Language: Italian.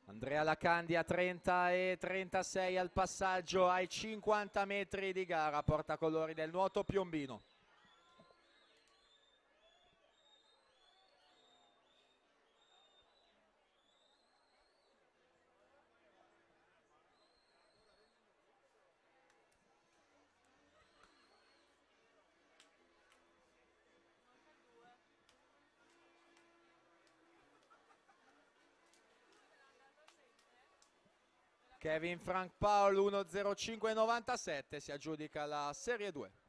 Andrea Lacandia 30 e 36 al passaggio ai 50 metri di gara, portacolori del nuoto piombino. Kevin Frank Paul 1.05.97 si aggiudica la Serie 2.